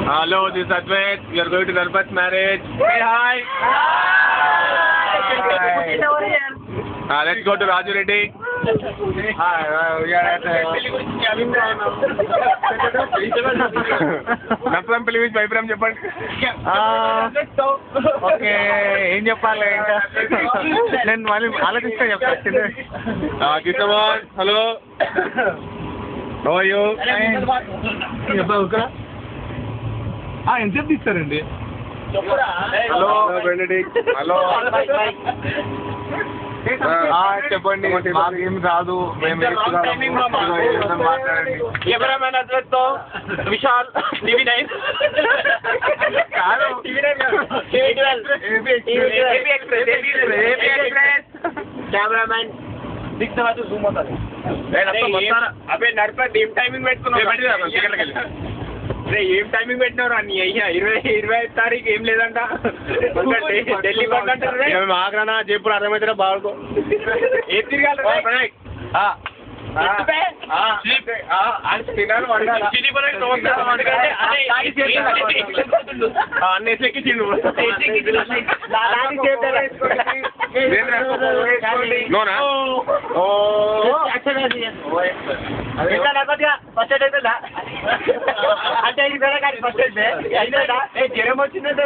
Hello, this is Advait. We are going to Narpat's marriage. Say hi. Hi. Let's go to Raju Reddy. Hi. We are at Napram Pilivich Vibram Japan. Okay ఏం చెప్పాలి ఇంకా నేను మళ్ళీ ఆలోచిస్తే చెప్తాను. Kisaman, hello. How are you? ఎంతసేపు తీస్తారండి? Hello Benedict. Hello చెప్పండి. మాకు ఏం రాదు, మేము మాట్లాడండి. కెమెరామెన్ అద్వైత్తో విశాల్ TV9 కాదు కెమెరామెన్ జూమ్ అవుతుంది. అబ్బే నడిపి ఏం టైమింగ్ పెట్టుకున్నావు? ఏం టైమింగ్ పెట్టినారు అని అయ్యా 25 తారీఖు ఏం లేదంట. ఢిల్లీ పంట ఆగ్రానా జైపూర్ అర్థమైతే బాగుకో ఏం తిరగాలి జ్వరం వచ్చిందంటే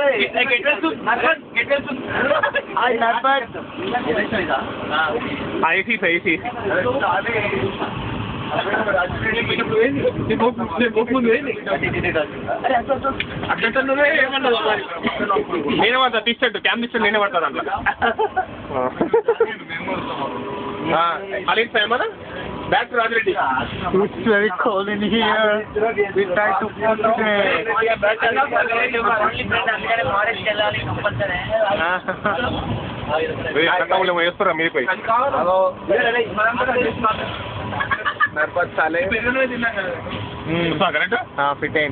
ఐసీ నేనే పడతా తీస్తాడు క్యామ్ తీస్తాడు నేనే పడతాను అట్లా అలీన్ ఏమన్నా back to Rajireddy. It's very cold in here. We try to put వేస్తారా మీరు పోయి నర్పత్ సాలే correct fit in.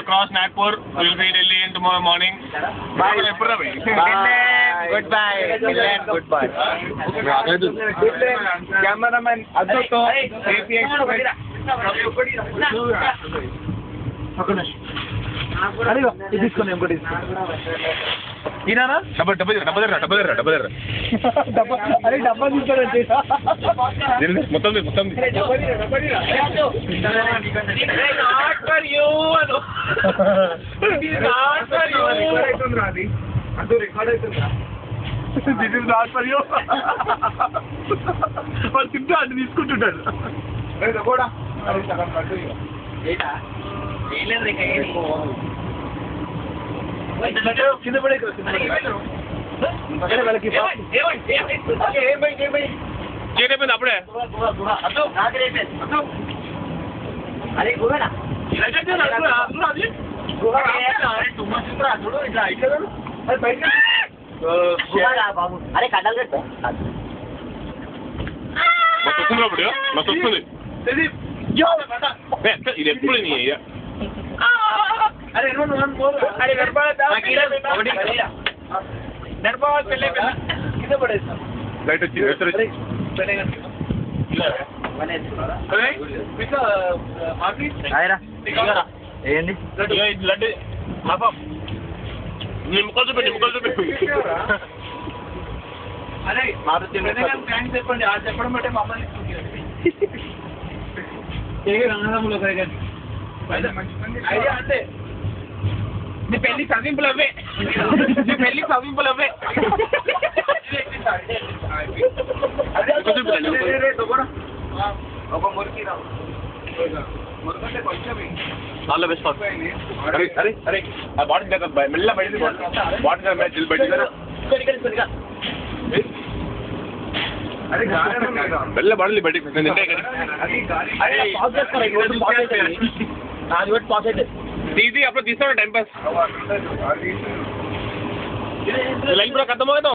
Cross Nagpur will be Delhi in tomorrow morning. ఎప్పుడు Goodbye. Goodbye. కెమెరామెన్ అద్భుతో ఏపీ ఎక్స్ప్రెస్ ఇది తీసుకోండి ఇంకోటి ఈనానా డబ్బా అరే డబ్బా తీసుకోండి మొత్తం this is not for you. వాళ్ళు తింటూ అటు తీసుకుంటుంటాడు. కింద పడే చేయకపోయింది అప్పుడే అరే కట్టాలి మస్తు వస్తుంది ఇది ఎప్పుడు లైట్ వచ్చి ఏంటి లడ్డు నిమ్మకాయలు చూపి అదే థ్యాంక్స్ చెప్పండి. ఆ చెప్పడం బట్టే మమ్మల్ని ఐడియా అంటే నీ పెళ్లి చదింపులు అవే ఒక మురికి చాలా బెస్ట్ అరే ఆ బాటిల్ మెల్ల బయట బాటిల్ బయట మెల్ల బాటిల్ బయట తీసి అప్పుడు తీస్తాను టైం పాస్ లైఫ్ కూడా ఖతం అవుతాం.